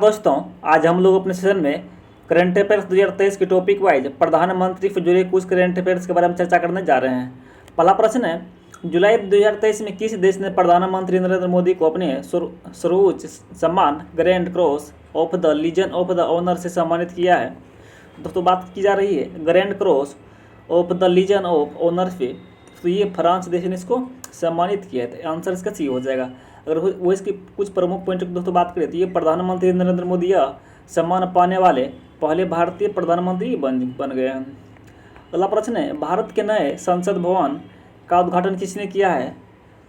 दोस्तों, आज हम लोग अपने सेशन में करंट अफेयर्स 2023 के टॉपिक वाइज प्रधानमंत्री से जुड़े कुछ करंट अफेयर्स के बारे में चर्चा करने जा रहे हैं। पहला प्रश्न है, जुलाई 2023 में किस देश ने प्रधानमंत्री नरेंद्र मोदी को अपने सर्वोच्च सम्मान grand cross of the legion of the honour से सम्मानित किया है? दोस्तों, बात की जा रही है grand cross of the legion of honour से, तो ये फ्रांस देश ने इसको सम्मानित किया है। आंसर इसका सी हो जाएगा। अगर वो इसकी कुछ प्रमुख पॉइंट की दोस्तों बात करें तो ये प्रधानमंत्री नरेंद्र मोदी यह सम्मान पाने वाले पहले भारतीय प्रधानमंत्री बन गए हैं। अगला प्रश्न है, भारत के नए संसद भवन का उद्घाटन किसने किया है?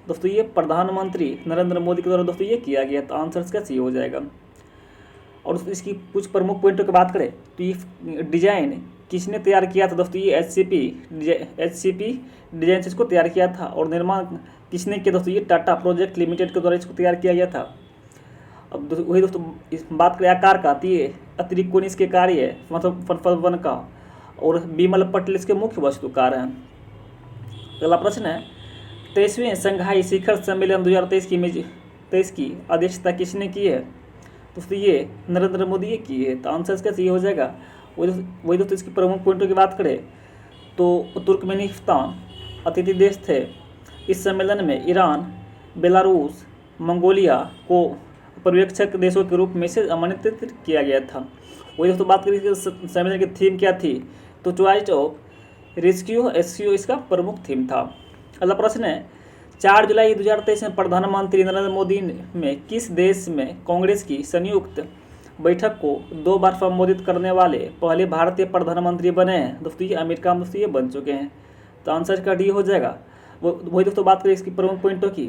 दोस्तों, ये प्रधानमंत्री नरेंद्र मोदी के द्वारा दोस्तों ये किया गया, तो आंसर इसका सी हो जाएगा। और इसकी कुछ प्रमुख पॉइंटों की बात करें तो ये डिजाइन किसने तैयार किया था? दोस्तों, ये एचसीपी डिजाइन से इसको तैयार किया था। और निर्माण किसने किया? दोस्तों, ये टाटा प्रोजेक्ट लिमिटेड के द्वारा इसको तैयार किया गया था। अब वही दोस्तों इस बात करें आकार का, तो ये अतिरिक्त कोण इसके कार्य है, मतलब वन का, और बिमल पटेल इसके मुख्य वस्तुकार हैं। अगला प्रश्न है, 23वें संघाई शिखर सम्मेलन 2023 की अध्यक्षता किसने की है? दोस्तों, ये नरेंद्र मोदी ये की है, तो आंसर इसका सही हो जाएगा। वही दोस्तों इसकी प्रमुख पॉइंटों की बात करें तो तुर्कमेनिस्तान अतिथि देश थे। इस सम्मेलन में ईरान, बेलारूस, मंगोलिया को पर्यवेक्षक देशों के रूप में से आमंत्रित किया गया था। वही दोस्तों बात करें सम्मेलन की थीम क्या थी, तो चॉइस ऑफ रेस्क्यू एसक्यू इसका प्रमुख थीम था। अगला प्रश्न है, 4 जुलाई 2023 में प्रधानमंत्री नरेंद्र मोदी में किस देश में कांग्रेस की संयुक्त बैठक को 2 बार संबोधित करने वाले पहले भारतीय प्रधानमंत्री बने हैं? दोस्तों, ये अमेरिका में दोस्तों ये बन चुके हैं, तो आंसर का डी हो जाएगा। वही दोस्तों बात करें इसकी प्रमुख पॉइंटों की,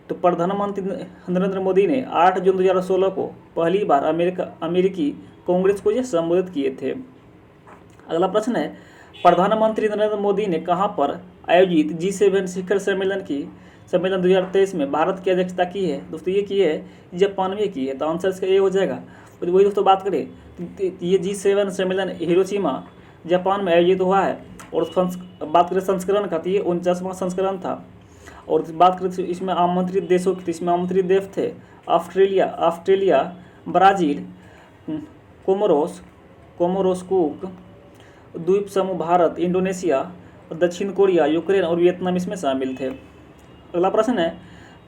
तो प्रधानमंत्री नरेंद्र मोदी ने 8 जून 2016 को पहली बार अमेरिकी कांग्रेस को ये संबोधित किए थे। अगला प्रश्न है, प्रधानमंत्री नरेंद्र मोदी ने कहाँ पर आयोजित G7 शिखर सम्मेलन 2023 में भारत की अध्यक्षता की है? दोस्तों, ये की है जापान में की है, तो आंसर इसका ये हो जाएगा। वही दोस्तों बात करें तो ये G7 सम्मेलन हिरोशिमा जापान में आयोजित हुआ है। और बात करें संस्करण का, तो ये 49वां संस्करण था। और बात करें तो इसमें आमंत्रित देशों की, इसमें आमंत्रित देश थे ऑस्ट्रेलिया, ब्राज़ील, कोमोरोस कुक द्वीप समूह, भारत, इंडोनेशिया, दक्षिण कोरिया, यूक्रेन और वियतनाम इसमें शामिल थे। अगला प्रश्न है,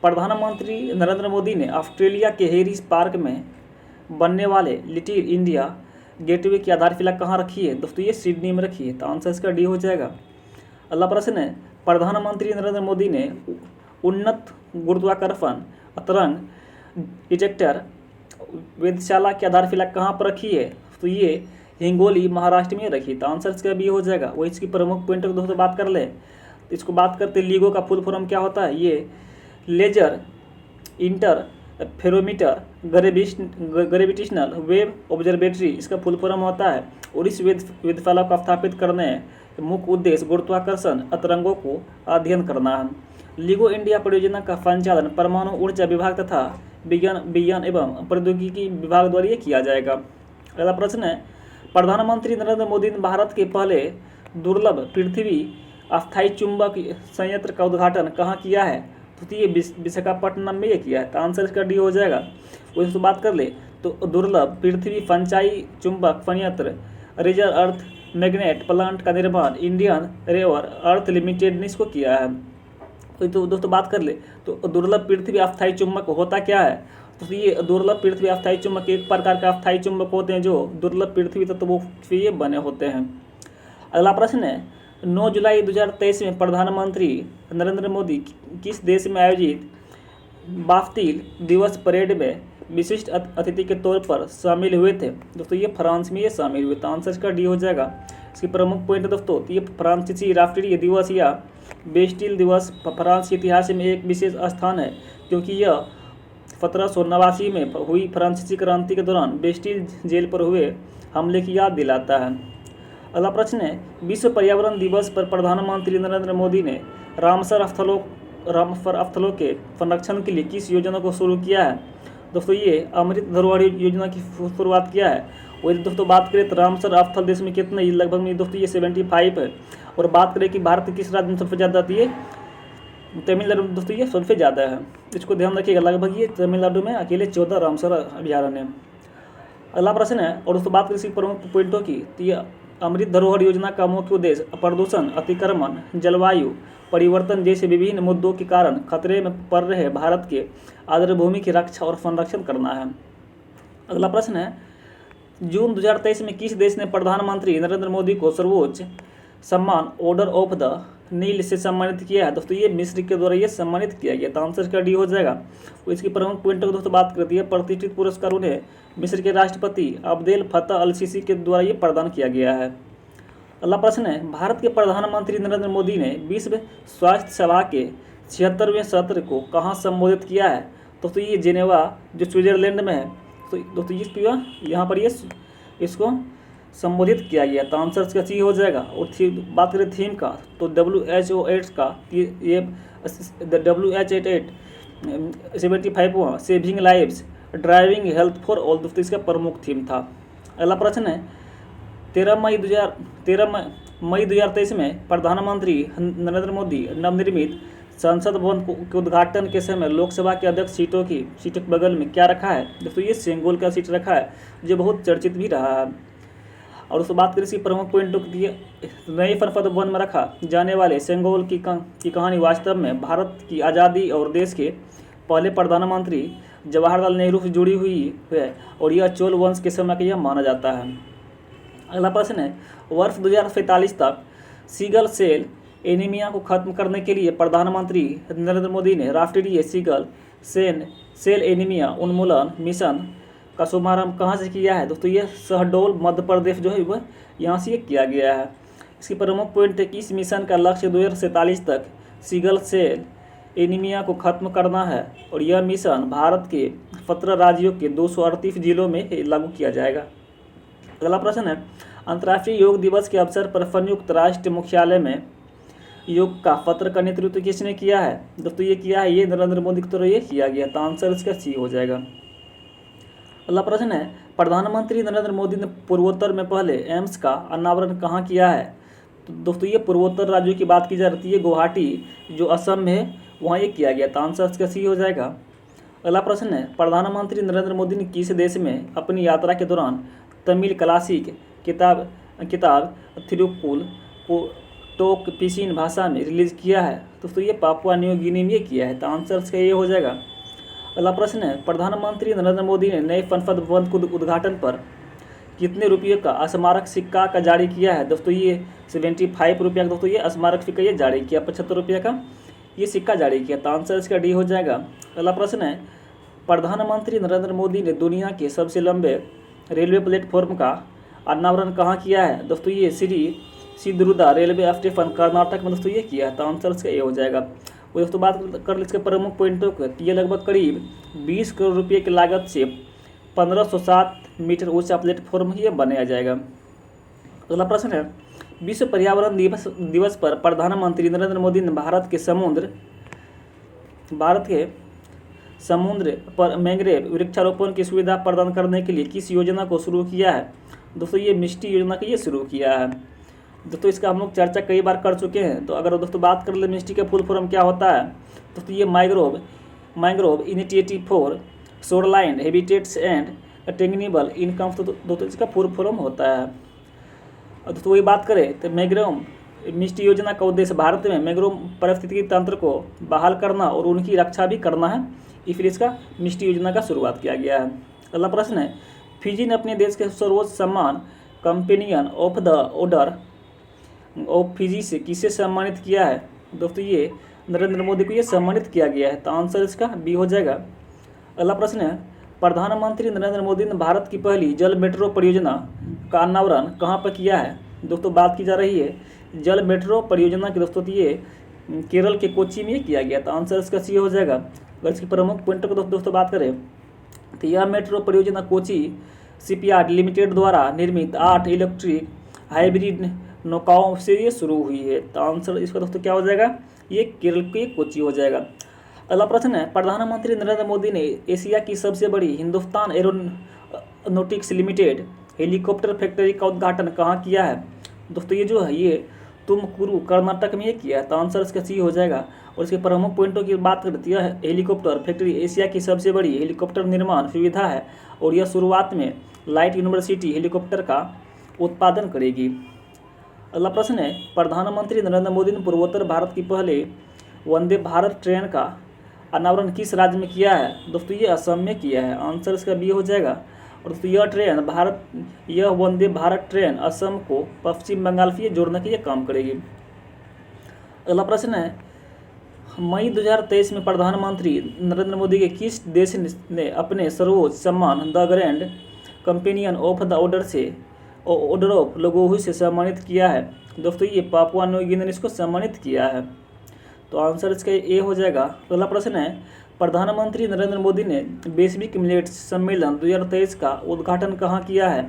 प्रधानमंत्री नरेंद्र मोदी ने ऑस्ट्रेलिया के हेरिस पार्क में बनने वाले लिटिल इंडिया गेटवे की आधारशिला कहाँ रखी है? दोस्तों, ये सिडनी में रखी है, तो आंसर इसका डी हो जाएगा। अगला प्रश्न है, प्रधानमंत्री नरेंद्र मोदी ने उन्नत गुरुत्वाकर्षण तरंग इजेक्टर वेधशाला की आधारशिला कहाँ पर रखी है? तो ये हिंगोली महाराष्ट्र में रखी, तो आंसर इसका बी हो जाएगा। वही इसकी प्रमुख पॉइंट दोस्तों बात कर ले, तो इसको बात करते लीगो का फुल फॉर्म क्या होता है? ये laser interferometer gravitational wave observatory इसका फुल फॉर्म होता है। और इस वेधशाला को स्थापित करने मुख्य उद्देश्य गुरुत्वाकर्षण तरंगों को अध्ययन करना है। लीगो इंडिया परियोजना का संचालन परमाणु ऊर्जा विभाग तथा विज्ञान एवं प्रौद्योगिकी विभाग द्वारा ये किया जाएगा। अगला प्रश्न है, प्रधानमंत्री नरेंद्र मोदी ने भारत के पहले दुर्लभ पृथ्वी अस्थायी चुंबक संयंत्र का उद्घाटन कहाँ किया है? तो ये विशाखापट्टनम में ये किया है, तो आंसर इसका डी हो जाएगा। वही तो बात कर ले तो दुर्लभ पृथ्वी संचाई चुंबक संयंत्र रिजर्व अर्थ मैग्नेट प्लांट का निर्माण इंडियन रेवर अर्थ लिमिटेड ने इसको किया है। तो दोस्तों बात कर ले तो दुर्लभ पृथ्वी अस्थायी चुंबक होता क्या है? तो ये दुर्लभ पृथ्वी अस्थायी चुंबक एक प्रकार का अस्थायी चुंबक होते हैं जो दुर्लभ पृथ्वी तत्वों से ये बने होते हैं। अगला प्रश्न है, 9 जुलाई 2023 में प्रधानमंत्री नरेंद्र मोदी किस देश में आयोजित बास्टील दिवस परेड में विशिष्ट अतिथि के तौर पर शामिल हुए थे? दोस्तों, ये फ्रांस में ये शामिल हुए, तो आंसर का डी हो जाएगा। इसकी प्रमुख पॉइंट दोस्तों, तो ये फ्रांसीसी राष्ट्रीय दिवस या बेस्टिल दिवस फ्रांस के इतिहास में एक विशेष स्थान है, क्योंकि यह 1789 में हुई फ्रांसीसी क्रांति के दौरान बेस्टिल जेल पर हुए हमले की याद दिलाता है। अगला प्रश्न है, विश्व पर्यावरण दिवस पर प्रधानमंत्री नरेंद्र मोदी ने रामसर स्थलों के संरक्षण के लिए किस योजना को शुरू किया है? दोस्तों, ये अमृत धरोहर योजना की शुरुआत किया है। वही दोस्तों बात करें तो रामसर स्थल देश में कितने, लगभग में दोस्तों ये 75 है। और बात करें कि भारत के किस राज्य में सबसे ज़्यादा आती है, तमिलनाडु में दोस्तों ये सबसे ज़्यादा है, इसको ध्यान रखिएगा। लगभग ये तमिलनाडु में अकेले 14 रामसर अभयारण्य है। अगला प्रश्न है, और दोस्तों बात करें इसकी प्रमुख पॉइंटों की, तो ये अमृत धरोहर योजना का मुख्य उद्देश्य प्रदूषण, अतिक्रमण, जलवायु परिवर्तन जैसे विभिन्न मुद्दों के कारण खतरे में पड़ रहे भारत के आर्द्रभूमि की रक्षा और संरक्षण करना है। अगला प्रश्न है, जून 2023 में किस देश ने प्रधानमंत्री नरेंद्र मोदी को सर्वोच्च सम्मान ऑर्डर ऑफ द नील से सम्मानित किया है? दोस्तों ये मिस्र के द्वारा ये सम्मानित किया गया, तो आंसर इसका डी हो जाएगा। तो इसकी प्रमुख पॉइंटों की दोस्तों बात करती है, प्रतिष्ठित पुरस्कार उन्हें मिस्र के राष्ट्रपति अब्देल फतह अल सीसी के द्वारा ये प्रदान किया गया है। अगला प्रश्न है, भारत के प्रधानमंत्री नरेंद्र मोदी ने विश्व स्वास्थ्य सभा के 76वें सत्र को कहाँ संबोधित किया है? दोस्तों ये जेनेवा जो स्विट्जरलैंड में है, तो दोस्तों यहाँ पर ये इसको संबोधित किया गया, तो आंसर इसका सी हो जाएगा। और बात करें थीम का, तो WHO8 का ये WHO8 75वां saving lives driving health for all, दोस्तों इसका प्रमुख थीम था। अगला प्रश्न है, 13 मई 2023 में प्रधानमंत्री नरेंद्र मोदी नवनिर्मित संसद भवन के उद्घाटन के समय लोकसभा के अध्यक्ष सीटों के बगल में क्या रखा है? दोस्तों ये सेंगोल का सीट रखा है, जो बहुत चर्चित भी रहा है। और उसके बात करें इसकी प्रमुख पॉइंटों की, नए संसद भवन में रखा जाने वाले सेंगोल की कहानी वास्तव में भारत की आज़ादी और देश के पहले प्रधानमंत्री जवाहरलाल नेहरू से जुड़ी हुई है, और यह चोल वंश के समय का यह माना जाता है। अगला प्रश्न है, वर्ष 2045 तक सिकल सेल एनीमिया को खत्म करने के लिए प्रधानमंत्री नरेंद्र मोदी ने राष्ट्रीय सिकल सेल एनीमिया उन्मूलन मिशन का शुभारंभ कहाँ से किया है? दोस्तों ये शहडोल मध्य प्रदेश जो है वह यहाँ से किया गया है। इसकी प्रमुख पॉइंट है कि इस मिशन का लक्ष्य 2047 तक सिकल सेल एनीमिया को खत्म करना है, और यह मिशन भारत के 17 राज्यों के 238 जिलों में लागू किया जाएगा। अगला प्रश्न है, अंतर्राष्ट्रीय योग दिवस के अवसर पर संयुक्त राष्ट्र मुख्यालय में योग का पत्र का नेतृत्व किसने किया है? दोस्तों ये किया है ये नरेंद्र मोदी की तरह ये किया गया, तो आंसर इसका सी हो जाएगा। अगला प्रश्न है, प्रधानमंत्री नरेंद्र मोदी ने पूर्वोत्तर में पहले एम्स का अनावरण कहाँ किया है? तो दोस्तों ये पूर्वोत्तर राज्यों की बात की जा रही है, गुवाहाटी जो असम में है वहाँ ये किया गया, तो आंसर इसका सी हो जाएगा। अगला प्रश्न है, प्रधानमंत्री नरेंद्र मोदी ने किस देश में अपनी यात्रा के दौरान तमिल क्लासिक किताब थिरुक्कुल को टोक पिसिन भाषा में रिलीज किया है? दोस्तों ये पापुआ न्यू गिनी में किया है, तो आंसर इसका ये हो जाएगा। अगला प्रश्न है, प्रधानमंत्री नरेंद्र मोदी ने नए संसद भवन के उद्घाटन पर कितने रुपये का स्मारक सिक्का का जारी किया है? दोस्तों ये 75 रुपये का दोस्तों ये स्मारक सिक्का ये जारी किया, 75 रुपये का ये सिक्का जारी किया, तो आंसर इसका डी हो जाएगा। अगला प्रश्न है, प्रधानमंत्री नरेंद्र मोदी ने दुनिया के सबसे लंबे रेलवे प्लेटफॉर्म का अनावरण कहाँ किया है? दोस्तों ये श्री सिद्धरुदा रेलवे स्टेशन कर्नाटक में दोस्तों ये किया है, तो आंसर इसका ये हो जाएगा। वो दोस्तों बात कर इसके प्रमुख पॉइंटों को, ये लगभग करीब 20 करोड़ रुपये की लागत से 1507 मीटर ऊंचा प्लेटफॉर्म ये बनाया जाएगा। अगला प्रश्न है, विश्व पर्यावरण दिवस पर प्रधानमंत्री नरेंद्र मोदी ने भारत के समुद्र पर मैंग्रोव वृक्षारोपण की सुविधा प्रदान करने के लिए किस योजना को शुरू किया है? दोस्तों ये मिष्टी योजना का ये शुरू किया है। दोस्तों इसका हम लोग चर्चा कई बार कर चुके हैं, तो अगर दोस्तों बात कर ले मिष्टी का फुल फॉर्म क्या होता है, दोस्तों ये mangrove initiative for shoreline habitats and attainable income, तो दोस्तों इसका फुल फॉर्म होता है। दोस्तों वही बात करें तो मैंग्रोव मिष्टी योजना का उद्देश्य भारत में मैंग्रोव पारिस्थितिकी तंत्र को बहाल करना और उनकी रक्षा भी करना है, इसलिए इसका मिष्टी योजना का शुरुआत किया गया है। अगला प्रश्न है, फिजी ने अपने देश के सर्वोच्च सम्मान companion of the order of Fiji से किसे सम्मानित किया है? दोस्तों ये नरेंद्र मोदी को ये सम्मानित किया गया है, तो आंसर इसका बी हो जाएगा। अगला प्रश्न है, प्रधानमंत्री नरेंद्र मोदी ने भारत की पहली जल मेट्रो परियोजना का अनावरण कहाँ पर किया है? दोस्तों बात की जा रही है जल मेट्रो परियोजना की, दोस्तों ये केरल के कोच्चि में किया गया, तो आंसर इसका सी हो जाएगा। अगर इसकी प्रमुख पॉइंटों को दोस्तों बात करें तो यह मेट्रो परियोजना कोच्चि शिपयार्ड लिमिटेड द्वारा निर्मित 8 इलेक्ट्रिक हाइब्रिड नौकाओं से ये शुरू हुई है, तो आंसर इसका दोस्तों क्या हो जाएगा? ये केरल के कोच्चि हो जाएगा। अगला प्रश्न है, प्रधानमंत्री नरेंद्र मोदी ने एशिया की सबसे बड़ी Hindustan aeronautics limited helicopter factory का उद्घाटन कहाँ किया है? दोस्तों ये जो है ये तुमकुरू कर्नाटक में ये किया है, तो आंसर इसका सी हो जाएगा। और इसके प्रमुख पॉइंटों की बात करती है, हेलीकॉप्टर फैक्ट्री एशिया की सबसे बड़ी हेलीकॉप्टर निर्माण सुविधा है, और यह शुरुआत में लाइट यूनिवर्सिटी हेलीकॉप्टर का उत्पादन करेगी। अगला प्रश्न है, प्रधानमंत्री नरेंद्र मोदी ने पूर्वोत्तर भारत की पहले वंदे भारत ट्रेन का अनावरण किस राज्य में किया है? दोस्तों ये असम में किया है। आंसर इसका बी हो जाएगा। और दोस्तों यह वंदे भारत ट्रेन असम को पश्चिम बंगाल से जोड़ने के लिए काम करेगी। अगला प्रश्न है, मई 2023 में प्रधानमंत्री नरेंद्र मोदी के किस देश ने अपने सर्वोच्च सम्मान the grand companion of the order of लोगोहू से सम्मानित किया है? दोस्तों ये पापुआ न्यू गिनी ने इसको सम्मानित किया है। तो आंसर इसका ए हो जाएगा। अगला प्रश्न है, प्रधानमंत्री नरेंद्र मोदी ने वैश्विक मिलेट्स सम्मेलन 2023 का उद्घाटन कहाँ किया है?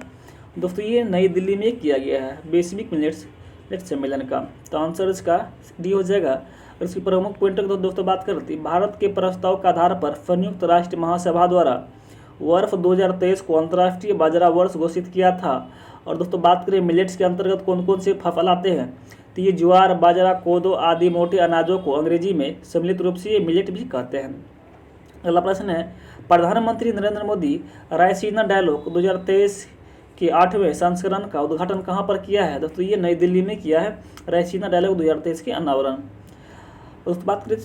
दोस्तों ये नई दिल्ली में किया गया है वैश्विक मिलेट्स सम्मेलन का। तो आंसर इसका डी हो जाएगा। और इसकी प्रमुख पॉइंटों की दोस्तों बात करते हैं, भारत के प्रस्ताव के आधार पर संयुक्त राष्ट्र महासभा द्वारा वर्ष 2023 को अंतर्राष्ट्रीय बाजरा वर्ष घोषित किया था। और दोस्तों बात करें मिलेट्स के अंतर्गत कौन कौन से फसल आते हैं, तो ये ज्वार, बाजरा, कोदो आदि मोटे अनाजों को अंग्रेजी में सम्मिलित रूप से ये मिलेट भी कहते हैं। अगला प्रश्न है, प्रधानमंत्री नरेंद्र मोदी रायसीना डायलॉग 2023 के 8वें संस्करण का उद्घाटन कहाँ पर किया है? दोस्तों ये नई दिल्ली में किया है रायसीना डायलॉग 2023 के अनावरण। दोस्तों बात करें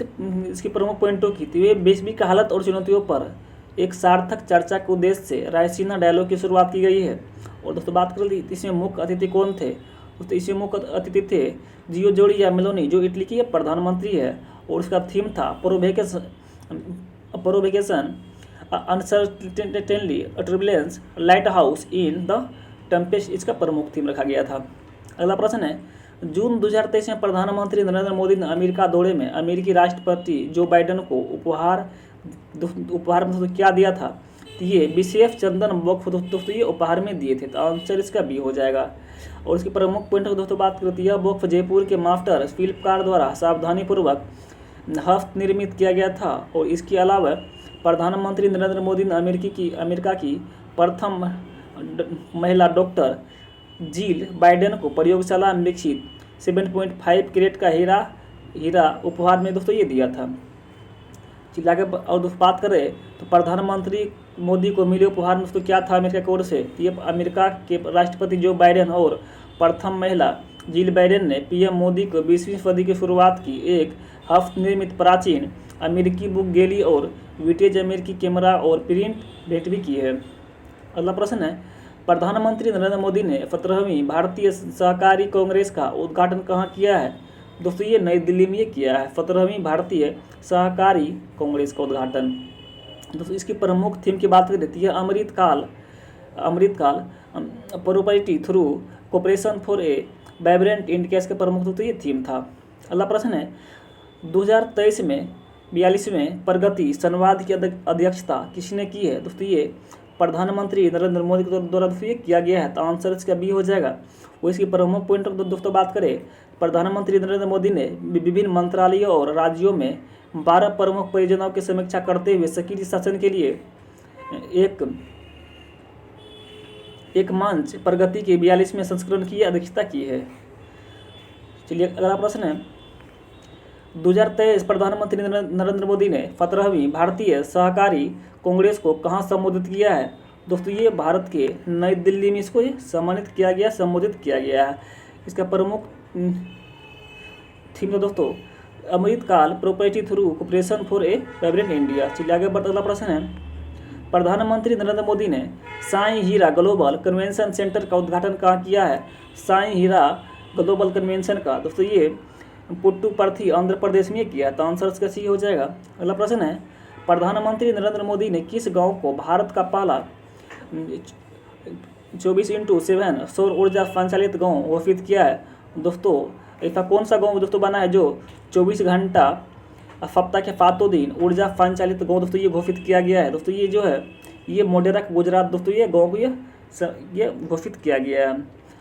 इसकी प्रमुख पॉइंटों की, तो ये वैश्विक हालत और चुनौतियों पर एक सार्थक चर्चा के उद्देश्य से रायसीना डायलॉग की शुरुआत की गई है। और दोस्तों बात कर ली इसमें मुख्य अतिथि कौन थे? दोस्तों इसमें मुख्य अतिथि थे जियोर्जिया मेलोनी, जो इटली की प्रधानमंत्री है। और उसका थीम था provocation uncertainty turbulence light house in the Tempest, इसका प्रमुख थीम रखा गया था। अगला प्रश्न है, जून 2023 में प्रधानमंत्री नरेंद्र मोदी ने अमेरिका दौरे में अमेरिकी राष्ट्रपति जो बाइडेन को उपहार में क्या दिया था? तो ये विशेष चंदन बॉक्स दोस्तों ये उपहार में दिए थे। तो आंसर इसका बी हो जाएगा। और इसकी प्रमुख पॉइंट दोस्तों बात करती है, यह बॉक्स जयपुर के मास्टर शिल्पकार द्वारा सावधानीपूर्वक हस्त निर्मित किया गया था। और इसके अलावा प्रधानमंत्री नरेंद्र मोदी ने अमेरिका की प्रथम महिला डॉक्टर जिल बाइडेन को प्रयोगशाला में विकसित 7.5 कैरेट का हीरा उपहार में दोस्तों ये दिया था। आगे और दोस्तों बात करें तो प्रधानमंत्री मोदी को मिले उपहार में दोस्तों क्या था अमेरिका की ओर से? ये अमेरिका के राष्ट्रपति जो बाइडेन और प्रथम महिला जिल बाइडेन ने पीएम मोदी को 20वीं सदी की शुरुआत की एक हस्त निर्मित प्राचीन अमेरिकी बुक गैली और विंटेज अमेरिकी कैमरा और प्रिंट भेंट भी की है। अगला प्रश्न है, प्रधानमंत्री नरेंद्र मोदी ने 17वीं भारतीय सहकारी कांग्रेस का उद्घाटन कहाँ किया है? दोस्तों ये नई दिल्ली में किया है 17वीं भारतीय सहकारी कांग्रेस का उद्घाटन। दोस्तों इसकी प्रमुख थीम की बात कर देती है, Amritkaal prosperity through cooperation for a vibrant India, इसका प्रमुख दोस्तों ये थीम था। अगला प्रश्न है, 2023 में 42वें प्रगति संवाद की अध्यक्षता किसने की है? दोस्तों ये प्रधानमंत्री नरेंद्र मोदी के द्वारा दोस्तों ये किया गया है। तो आंसर इसका बी हो जाएगा। वो इसकी प्रमुख पॉइंट दोस्तों बात करें, प्रधानमंत्री नरेंद्र मोदी ने विभिन्न मंत्रालयों और राज्यों में 12 प्रमुख परियोजनाओं की समीक्षा करते हुए सक्रिय शासन के लिए एक मंच प्रगति के 42वें संस्करण की अध्यक्षता की है। चलिए अगला प्रश्न है, 2023 प्रधानमंत्री नरेंद्र मोदी ने 17वीं भारतीय सहकारी कांग्रेस को कहाँ संबोधित किया है? दोस्तों ये भारत के नई दिल्ली में इसको सम्मानित किया गया, संबोधित किया गया है। इसका प्रमुख थीम दोस्तों Amritkaal prosperity through cooperation for a vibrant India. चलिए आगे बढ़ते अगला प्रश्न है, प्रधानमंत्री नरेंद्र मोदी ने साई हीरा ग्लोबल कन्वेंशन सेंटर का उद्घाटन कहाँ किया है? साई हीरा ग्लोबल कन्वेंशन का दोस्तों ये पुट्टुपर्थी आंध्र प्रदेश में किया है। तो आंसर इसका सी हो जाएगा। अगला प्रश्न है, प्रधानमंत्री नरेंद्र मोदी ने किस गांव को भारत का पहला 24x7 सौर ऊर्जा संचालित गांव घोषित किया है? दोस्तों ऐसा कौन सा गांव दोस्तों बना है जो 24 घंटा सप्ताह के 7 दिन ऊर्जा संचालित गांव दोस्तों ये घोषित किया गया है? दोस्तों ये जो है ये मोढेरा गुजरात दोस्तों ये गाँव को ये घोषित किया गया है।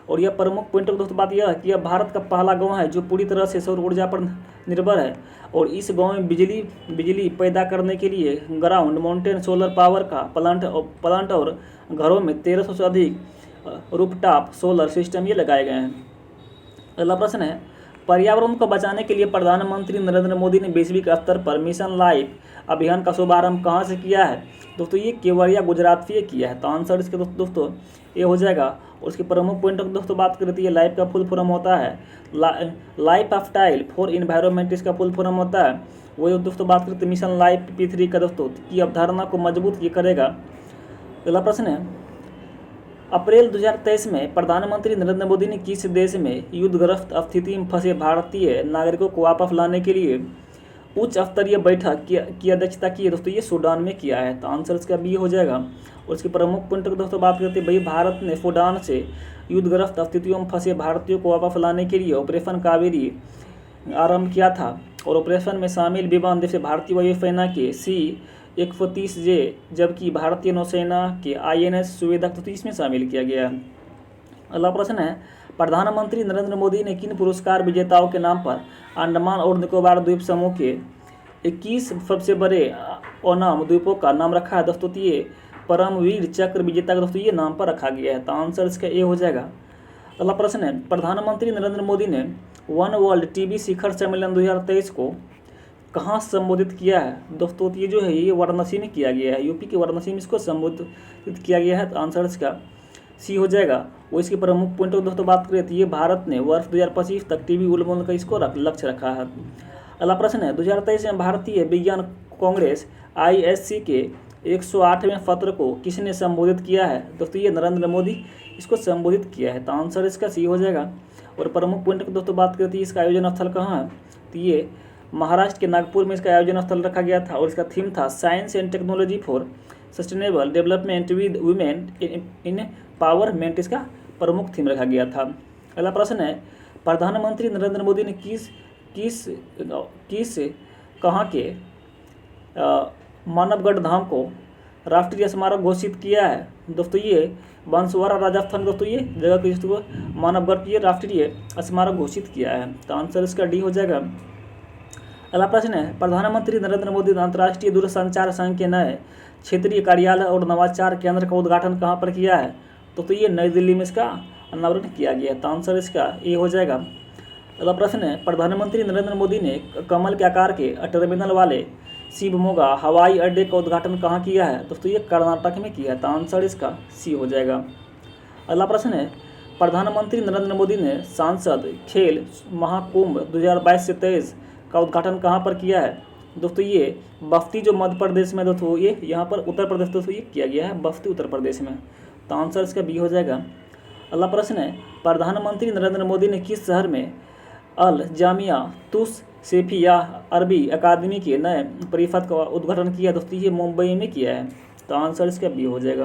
और यह प्रमुख पॉइंट दोस्तों बात यह है कि यह भारत का पहला गांव है जो पूरी तरह से सौर ऊर्जा पर निर्भर है। और इस गांव में बिजली पैदा करने के लिए ग्राउंड माउंटेन सोलर पावर का प्लांट और घरों में 1300 से अधिक रूफटॉप सोलर सिस्टम ये लगाए गए हैं। अगला प्रश्न है, पर्यावरण को बचाने के लिए प्रधानमंत्री नरेंद्र मोदी ने वैश्विक स्तर पर मिशन लाइफ अभियान का शुभारंभ कहाँ से किया है? दोस्तों ये केवड़िया गुजरात से किया है। तो आंसर इसके दोस्तों ये हो जाएगा। और उसके प्रमुख पॉइंट की दोस्तों बात करती है, लाइफ का फुल फॉर्म होता है life of style for environment, इसका फुल फॉर्म होता है। वही दोस्तों बात करते हैं मिशन लाइफ P3 का दोस्तों की अवधारणा को मजबूत ये करेगा। अगला प्रश्न है, अप्रैल 2023 में प्रधानमंत्री नरेंद्र मोदी ने किस देश में युद्धग्रस्त स्थिति में फंसे भारतीय नागरिकों को वापस लाने के लिए उच्च स्तरीय बैठक की अध्यक्षता की है? दोस्तों ये सूडान में किया है। तो आंसर इसका बी हो जाएगा। और इसकी प्रमुख पॉइंट की दोस्तों बात करते हैं, भाई भारत ने सूडान से युद्धग्रस्त स्थितियों में फंसे भारतीयों को वापस लाने के लिए ऑपरेशन कावेरी आरंभ किया था। और ऑपरेशन में शामिल विमान जैसे भारतीय वायुसेना के C-130J जबकि भारतीय नौसेना के INS सुवेधा तो इसमें शामिल किया गया है। अगला प्रश्न है, प्रधानमंत्री नरेंद्र मोदी ने किन पुरस्कार विजेताओं के नाम पर अंडमान और निकोबार द्वीप समूह के 21 सबसे बड़े अनाम द्वीपों का नाम रखा है? दोस्तों ये परमवीर चक्र विजेता का दोस्तों ये नाम पर रखा गया है। तो आंसर इसका ए हो जाएगा। अगला प्रश्न है, प्रधानमंत्री नरेंद्र मोदी ने वन वर्ल्ड टीबी शिखर सम्मेलन 2023 को कहाँ संबोधित किया है? दोस्तों ये जो है ये वाराणसी में किया गया है, यूपी के वाराणसी में इसको संबोधित किया गया है। तो आंसर इसका सी हो जाएगा। वो इसके प्रमुख पॉइंट की दोस्तों बात करें तो ये भारत ने वर्ष 2025 तक टीबी उन्मूलन का इसको लक्ष्य रखा है। अगला प्रश्न है, 2023 में भारतीय विज्ञान कांग्रेस ISC के 108वें सत्र को किसने संबोधित किया है? दोस्तों ये नरेंद्र मोदी इसको संबोधित किया है। तो आंसर इसका सी हो जाएगा। और प्रमुख पॉइंट की दोस्तों बात करती है, इसका आयोजन स्थल कहाँ है? तो ये महाराष्ट्र के नागपुर में इसका आयोजन स्थल रखा गया था। और इसका थीम था science and technology for sustainable development with women in empowerment, इसका प्रमुख थीम रखा गया था। अगला प्रश्न है, प्रधानमंत्री नरेंद्र मोदी ने किस कहाँ के मानवगढ़ धाम को राष्ट्रीय स्मारक घोषित किया है? दोस्तों ये बांसवाड़ा राजस्थान दोस्तों ये जगह की जिसको मानवगढ़ की राष्ट्रीय स्मारक घोषित किया है। तो आंसर इसका डी हो जाएगा। अगला प्रश्न है, प्रधानमंत्री नरेंद्र मोदी ने अंतर्राष्ट्रीय दूरसंचार संघ के नए क्षेत्रीय कार्यालय और नवाचार केंद्र का उद्घाटन कहाँ पर किया है? तो ये नई दिल्ली में इसका अनावरण किया गया। तो आंसर इसका ए हो जाएगा। अगला प्रश्न है, प्रधानमंत्री नरेंद्र मोदी ने कमल के आकार के टर्मिनल वाले शिवमोगा हवाई अड्डे का उद्घाटन कहाँ किया है? दोस्तों ये कर्नाटक में किया है। तो आंसर इसका सी हो जाएगा। अगला प्रश्न है, प्रधानमंत्री नरेंद्र मोदी ने सांसद खेल महाकुंभ 2022 से 23 का उद्घाटन कहाँ पर किया है? दोस्तों ये बस्ती जो मध्य प्रदेश में दोस्तों ये यहाँ पर उत्तर प्रदेश दोस्तों ये किया गया है बस्ती उत्तर प्रदेश में। तो आंसर इसका बी हो जाएगा। अगला प्रश्न है, प्रधानमंत्री नरेंद्र मोदी ने किस शहर में अल जामिया तुस सेफिया अरबी अकादमी के नए परिसर का उद्घाटन किया? दोस्तों ये मुंबई में किया है। तो आंसर इसका बी हो जाएगा।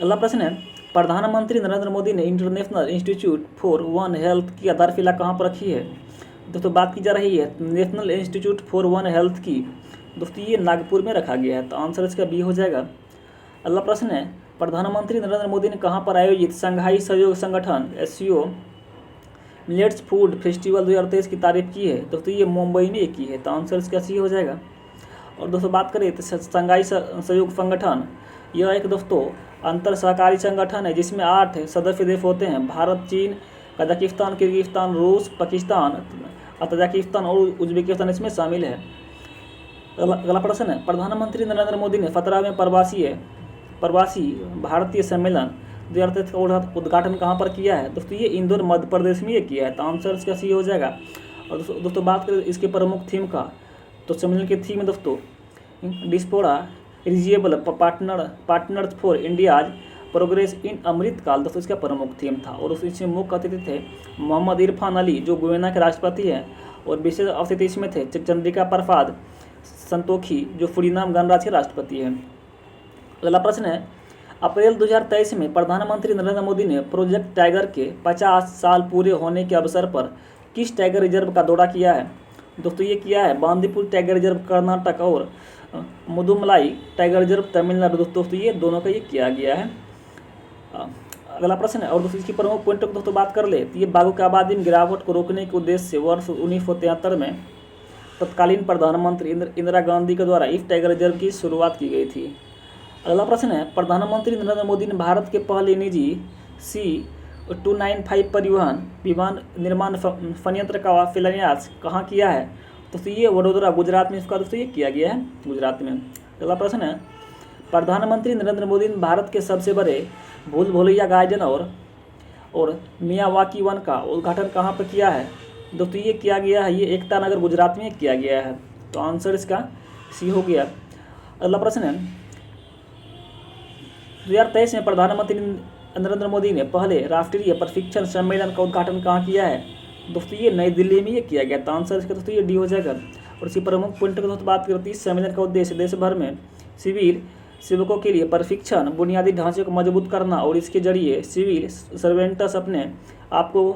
अगला प्रश्न है, प्रधानमंत्री नरेंद्र मोदी ने international institute for one health की आधारशिला कहाँ पर रखी है? दोस्तों बात की जा रही है national institute for one health की, दोस्तों ये नागपुर में रखा गया है। तो आंसर इसका बी हो जाएगा। अगला प्रश्न है, प्रधानमंत्री नरेंद्र मोदी ने कहाँ पर आयोजित संघाई सहयोग संगठन SCO मिलेट्स फूड फेस्टिवल 2023 की तारीफ की है? दोस्तों ये मुंबई में की है। तो आंसर इसका सी हो जाएगा। और दोस्तों बात करें तो संघाई सहयोग संगठन यह एक दोस्तों अंतर सहकारी संगठन है जिसमें 8 सदस्य देश होते हैं, भारत, चीन, कजाकिस्तान, किर्गिस्तान, रूस, पाकिस्तान, तजाकिस्तान और उज्बेकिस्तान इसमें शामिल है। अगला प्रश्न है, प्रधानमंत्री नरेंद्र मोदी ने 17वें प्रवासी भारतीय सम्मेलन 2023 का उद्घाटन कहाँ पर किया है? दोस्तों ये इंदौर मध्य प्रदेश में ये किया है। तो आंसर इसका सी हो जाएगा। और दोस्तों बात करें इसके प्रमुख थीम का, तो सम्मेलन की थीम दोस्तों diaspora reliable partners for India's progress in Amrit Kaal, दोस्तों इसका प्रमुख थीम था। और इसमें मुख्य अतिथि थे मोहम्मद इरफान अली जो गुयाना के राष्ट्रपति हैं, और विशेष अतिथि इसमें थे चंद्रिका प्रसाद संतोखी जो सूरीनाम गणराज्य के राष्ट्रपति हैं। अगला प्रश्न है, अप्रैल 2023 में प्रधानमंत्री नरेंद्र मोदी ने प्रोजेक्ट टाइगर के 50 साल पूरे होने के अवसर पर किस टाइगर रिजर्व का दौरा किया है? दोस्तों ये किया है बांदीपुर टाइगर रिजर्व कर्नाटक और मुदुमलाई टाइगर रिजर्व तमिलनाडु, दोस्तों ये दोनों का ये किया गया है। अगला प्रश्न है, और दोस्तों इसकी प्रमुख पॉइंट की दोस्तों बात कर ले तो ये बाघों की आबादी में गिरावट को रोकने के उद्देश्य से वर्ष 1973 में तत्कालीन प्रधानमंत्री इंदिरा गांधी के द्वारा इस टाइगर रिजर्व की शुरुआत की गई थी। अगला प्रश्न है, प्रधानमंत्री नरेंद्र मोदी ने भारत के पहले निजी 295 परिवहन विमान निर्माण संयंत्र का शिलान्यास कहाँ किया है? दोस्तों ये वडोदरा गुजरात में इसका दोस्तों ये किया गया है, गुजरात में। अगला प्रश्न है, प्रधानमंत्री नरेंद्र मोदी ने भारत के सबसे बड़े भूल भुलैया गार्डन और मियावाकी वन का उद्घाटन कहाँ पर किया है? दोस्तों ये किया गया है, ये एकता नगर गुजरात में किया गया है। तो आंसर इसका सी हो गया। अगला प्रश्न है, 2023 में प्रधानमंत्री नरेंद्र मोदी ने पहले राष्ट्रीय प्रशिक्षण सम्मेलन का उद्घाटन कहाँ किया है? दोस्तों ये नई दिल्ली में ये किया गया। तो आंसर इसका दोस्तों ये डी हो जाएगा। और इसी प्रमुख पॉइंट की दोस्तों बात करती है, इस सम्मेलन का उद्देश्य देश भर में सिविल सेवकों के लिए प्रशिक्षण, बुनियादी ढांचे को मजबूत करना और इसके जरिए सिविल सर्वेंट्स अपने आप को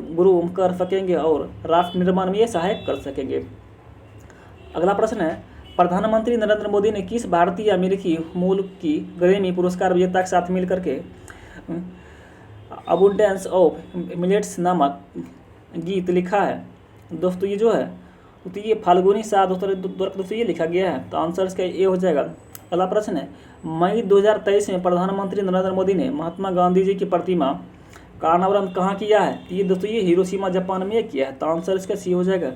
ग्रूम कर सकेंगे और राष्ट्र निर्माण में ये सहायक कर सकेंगे। अगला प्रश्न है, प्रधानमंत्री नरेंद्र मोदी ने किस भारतीय अमेरिकी मूल की ग्रैमी पुरस्कार विजेता के साथ मिलकर के अबुंडेंस ऑफ मिलेट्स नामक गीत लिखा है? दोस्तों ये जो है तो ये फाल्गुनी शाह दोस्तों ये लिखा गया है। तो आंसर इसका ए हो जाएगा। अगला प्रश्न है, मई 2023 में प्रधानमंत्री नरेंद्र मोदी ने महात्मा गांधी जी की प्रतिमा का अनावरण कहाँ किया है? ये दोस्तों ये हिरोशिमा जापान में किया है। तो आंसर इसका सी हो जाएगा।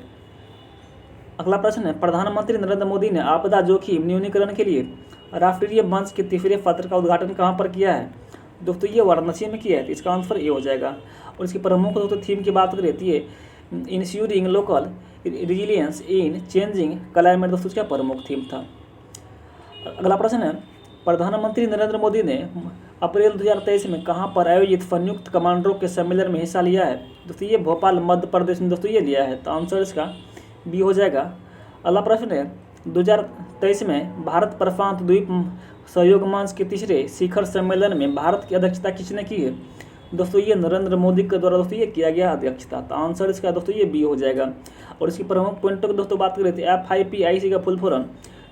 अगला प्रश्न है, प्रधानमंत्री नरेंद्र मोदी ने आपदा जोखिम न्यूनीकरण के लिए राष्ट्रीय मंच के तीसरे पत्र का उद्घाटन कहाँ पर किया है? दोस्तों ये वाराणसी में किया है। तो इसका आंसर ए हो जाएगा। और इसकी प्रमुख दोस्तों थीम की बात रहती है इंश्योरिंग लोकल रिजिलियंस इन चेंजिंग क्लाइमेट, दोस्तों इसका प्रमुख थीम था। अगला प्रश्न है, प्रधानमंत्री नरेंद्र मोदी ने अप्रैल 2023 में कहाँ पर आयोजित संयुक्त कमांडरों के सम्मेलन में हिस्सा लिया है? दोस्तों ये भोपाल मध्य प्रदेश में दोस्तों ये लिया है। तो आंसर इसका बी हो जाएगा। अगला प्रश्न है, 2023 में भारत प्रशांत द्वीप सहयोग मंच के तीसरे शिखर सम्मेलन में भारत की अध्यक्षता किसने की है? दोस्तों ये नरेंद्र मोदी के द्वारा दोस्तों ये किया गया अध्यक्षता। तो आंसर इसका दोस्तों ये बी हो जाएगा। और इसकी प्रमुख पॉइंटों की दोस्तों बात कर रहे थे, FIPIC का फुल फॉर्म,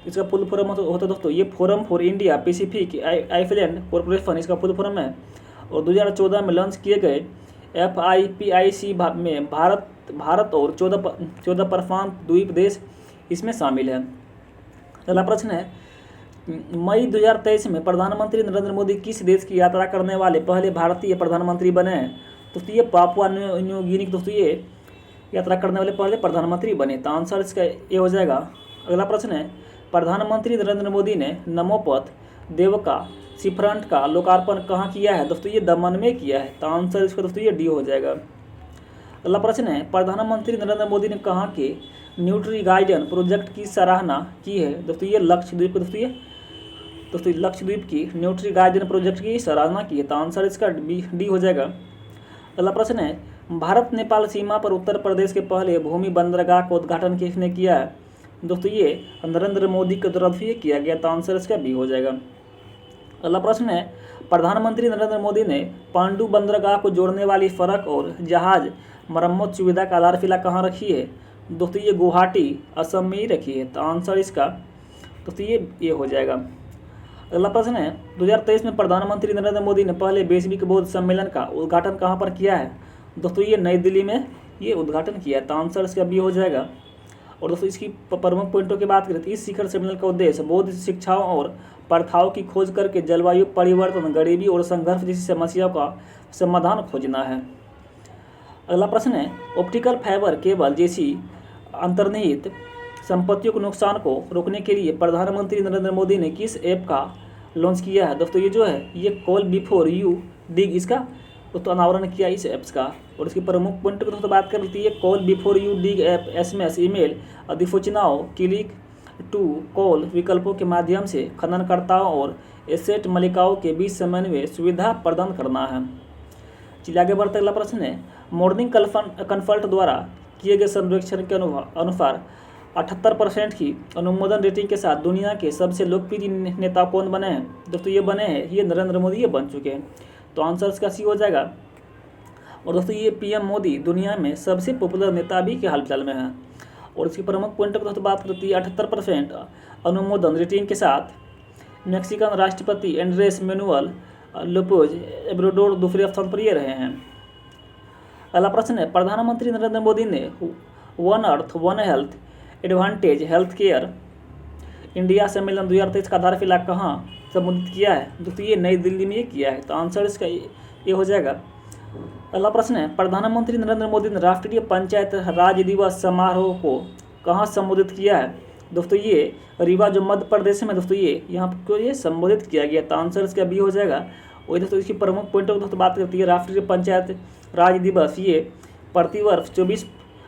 इसका फुल फॉर्म होता दोस्तों ये forum for India Pacific island corporation, इसका फुल फॉर्म है। और 2014 में लॉन्च किए गए FIPIC में भारत और 14 प्रशांत द्वीप देश इसमें शामिल है। अगला प्रश्न है, मई 2023 में प्रधानमंत्री नरेंद्र मोदी किस देश की यात्रा करने वाले पहले भारतीय प्रधानमंत्री बने हैं? दोस्तों ये पापुआ न्यू गिनी दोस्तों ये यात्रा करने वाले पहले प्रधानमंत्री बने। तो आंसर इसका ए हो जाएगा। अगला प्रश्न है, प्रधानमंत्री नरेंद्र मोदी ने नमोपथ देवका सीफ्रंट का लोकार्पण कहाँ किया है? दोस्तों ये दमन में किया है। तो आंसर इसका दोस्तों ये डी हो जाएगा। अगला प्रश्न है, प्रधानमंत्री नरेंद्र मोदी ने कहाँ के न्यूट्री गार्डन प्रोजेक्ट की सराहना की है? दोस्तों ये लक्षद्वीप दोस्तों लक्षद्वीप की न्यूट्री गार्डन प्रोजेक्ट की सराहना की है। तो आंसर इसका डी हो जाएगा। अगला प्रश्न है, भारत नेपाल सीमा पर उत्तर प्रदेश के पहले भूमि बंदरगाह का उद्घाटन किसने किया है? दोस्तों ये नरेंद्र मोदी के द्वारा ये किया गया। तो आंसर इसका बी हो जाएगा। अगला प्रश्न है, प्रधानमंत्री नरेंद्र मोदी ने पांडु बंदरगाह को जोड़ने वाली सड़क और जहाज मरम्मत सुविधा का आधारशिला कहाँ रखी है? दोस्तों ये गुवाहाटी असम में ही रखी है। तो आंसर इसका दोस्तों ये हो जाएगा। अगला प्रश्न है, 2023 में प्रधानमंत्री नरेंद्र मोदी ने पहले वैश्विक बौद्ध सम्मेलन का उद्घाटन कहाँ पर किया है? दोस्तों ये नई दिल्ली में ये उद्घाटन किया है। तो आंसर इसका बी हो जाएगा। और दोस्तों इसकी प्रमुख पॉइंटों की बात करें तो इस शिखर सम्मेलन का उद्देश्य बौद्ध शिक्षाओं और प्रथाओं की खोज करके जलवायु परिवर्तन, गरीबी और संघर्ष जैसी समस्याओं का समाधान खोजना है। अगला प्रश्न है, ऑप्टिकल फाइबर केबल जैसी अंतर्निहित संपत्तियों के नुकसान को रोकने के लिए प्रधानमंत्री नरेंद्र मोदी ने किस ऐप का लॉन्च किया है? दोस्तों ये जो है ये कॉल बिफोर यू डिग, इसका दोस्तों अनावरण किया इस ऐप्स का। और इसकी प्रमुख पॉइंट की दोस्तों बात कर लेती है, call before you dig app SMS, email अधिसूचनाओं, क्लिक टू कॉल विकल्पों के माध्यम से खननकर्ताओं और एसेट मालिकों के बीच समन्वय सुविधा प्रदान करना है। चलिए आगे बढ़ते अगला प्रश्न है, मॉर्निंग कंसल्ट द्वारा किए गए सर्वेक्षण के अनुसार 78% की अनुमोदन रेटिंग के साथ दुनिया के सबसे लोकप्रिय नेता कौन बने हैं? दोस्तों ये बने हैं ये नरेंद्र मोदी ये बन चुके हैं। तो आंसर इसका सी हो जाएगा। और दोस्तों ये PM मोदी दुनिया में सबसे पॉपुलर नेता भी के हाल फिलहाल में हैं। और इसकी प्रमुख पॉइंट की दोस्तों बात करती है, 78% अनुमोदन रेटिंग के साथ मैक्सिकन राष्ट्रपति एंड्रेस मैनुअल लोपेज ओब्राडोर दूसरे स्थान पर ये रहे हैं। अगला प्रश्न है, प्रधानमंत्री नरेंद्र मोदी ने one earth one health advantage health care India सम्मेलन 2023 का आधारशिला कहाँ संबोधित किया है? दोस्तों ये नई दिल्ली में ये किया है। तो आंसर इसका ये हो जाएगा। अगला प्रश्न है, प्रधानमंत्री नरेंद्र मोदी ने राष्ट्रीय पंचायत राज दिवस समारोह को कहाँ संबोधित किया है? दोस्तों ये रीवा जो मध्य प्रदेश में दोस्तों ये यहाँ को ये संबोधित किया गया। तो आंसर इसका बी हो जाएगा। वही दोस्तों इसकी प्रमुख पॉइंटों की दोस्तों बात करती है। राष्ट्रीय पंचायत राज दिवस ये प्रतिवर्ष 24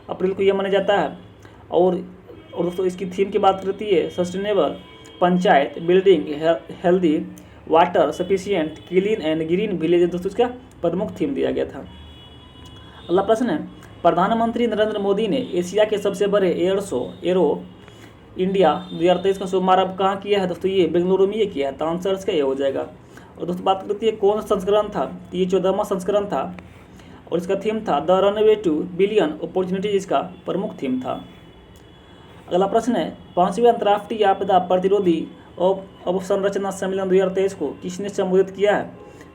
अप्रैल को यह मनाया जाता है। और दोस्तों इसकी थीम की बात करती है sustainable panchayat building healthy water sufficient clean and green village, दोस्तों इसका प्रमुख थीम दिया गया था। अगला प्रश्न है, प्रधानमंत्री नरेंद्र मोदी ने एशिया के सबसे बड़े एयर शो एरो इंडिया 2023 का शुभारंभ कहाँ किया है? दोस्तों ये बेंगलुरु में ये किया है। तो आंसर इसका ये हो जाएगा। और दोस्तों बात करती है कौन संस्करण था? तो ये 14वां संस्करण था और इसका थीम था the runway two billion opportunities, इसका प्रमुख थीम था। अगला प्रश्न है, 5वें अंतर्राष्ट्रीय आपदा प्रतिरोधी अवसंरचना सम्मेलन 2023 को किसने संबोधित किया है?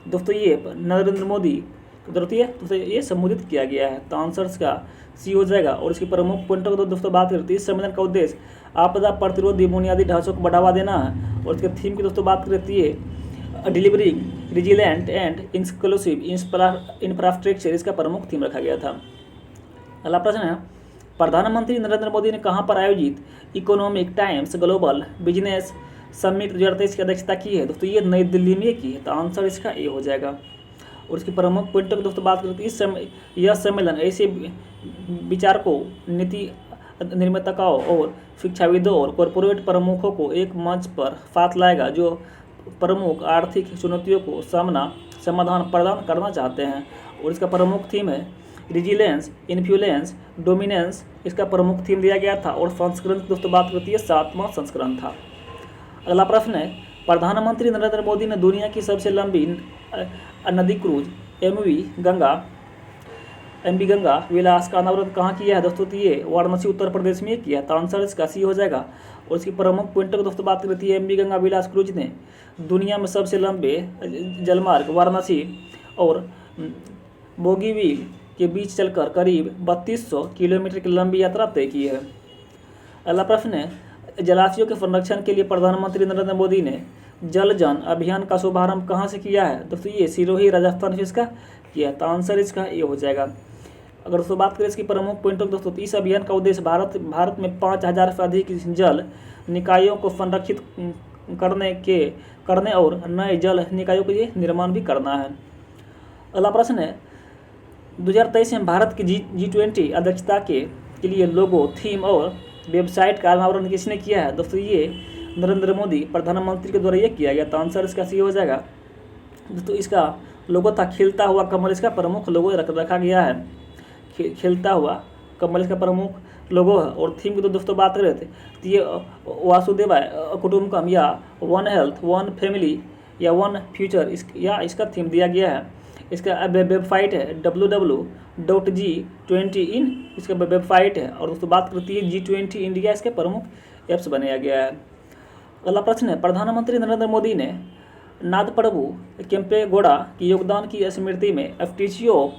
दोस्तों ये नरेंद्र मोदी दोस्तों ये संबोधित किया गया है। तो आंसर इसका सी हो जाएगा। और इसकी प्रमुख पॉइंटों को दोस्तों बात करती है। इस सम्मेलन का उद्देश्य आपदा प्रतिरोधी बुनियादी ढांचों को बढ़ावा देना है। और इसके थीम की दोस्तों बात करती है delivering resilient and inclusive infrastructure, इसका प्रमुख थीम रखा गया था। अगला प्रश्न है, प्रधानमंत्री नरेंद्र मोदी ने कहाँ पर आयोजित economic times global business summit 2023 की अध्यक्षता की है? दोस्तों ये नई दिल्ली में की है। तो आंसर इसका ए हो जाएगा। और इसकी प्रमुख पॉइंटों की दोस्तों बात करती है। यह सम्मेलन ऐसे विचारकों नीति निर्माताओं और शिक्षाविदों और कॉरपोरेट प्रमुखों को एक मंच पर साथ लाएगा जो प्रमुख आर्थिक चुनौतियों को समाधान प्रदान करना चाहते हैं। और इसका प्रमुख थीम है रिजिलेंस इन्फ्लुएंस डोमिनेंस, इसका प्रमुख थीम दिया गया था। और संस्करण की दोस्तों बात करती है 7वां संस्करण था। अगला प्रश्न है, प्रधानमंत्री नरेंद्र मोदी ने दुनिया की सबसे लंबी नदी क्रूज एमवी गंगा विलास का अनावरण कहाँ किया है? दोस्तों ये वाराणसी उत्तर प्रदेश में किया। तो आंसर इसका सी हो जाएगा। और इसकी प्रमुख पॉइंटों की दोस्तों बात करती है। एमवी गंगा विलास क्रूज ने दुनिया में सबसे लंबे जलमार्ग वाराणसी और बोगीबील के बीच चलकर करीब 3200 किलोमीटर की लंबी यात्रा तय की है। अगला प्रश्न है, जलाशयों के संरक्षण के लिए प्रधानमंत्री नरेंद्र मोदी ने जल जन अभियान का शुभारंभ कहाँ से किया है? दोस्तों ये सिरोही राजस्थान से इसका किया। तो आंसर इसका ये हो जाएगा। अगर दोस्तों बात करें इसकी प्रमुख पॉइंटों की दोस्तों, इस अभियान का उद्देश्य भारत में 5000 से अधिक जल निकायों को संरक्षित करने और नए जल निकायों के लिए निर्माण भी करना है। अगला प्रश्न है, 2023 में भारत की G20 अध्यक्षता के लिए लोगो थीम और वेबसाइट का अनावरण किसने किया है? दोस्तों ये नरेंद्र मोदी प्रधानमंत्री के द्वारा ये किया गया। तो आंसर इसका सी हो जाएगा। दोस्तों इसका लोगो था खिलता हुआ कमल, इसका प्रमुख लोगो रखा गया है। खिलता हुआ कमल इसका प्रमुख लोगो है। और थीम की तो दोस्तों बात कर रहे थे तो ये वासुदेवाय कुटुंबकम या वन हेल्थ वन फैमिली या वन फ्यूचर इसका थीम दिया गया है। इसका वेबसाइट है www.G20in, इसका वेबसाइट है। और दोस्तों बात करती है G20 इंडिया, इसके प्रमुख ऐप्स बनाया गया है। अगला प्रश्न है, प्रधानमंत्री नरेंद्र मोदी ने नादप्रभु केम्पेगौड़ा की योगदान की स्मृति में स्टैच्यू ऑफ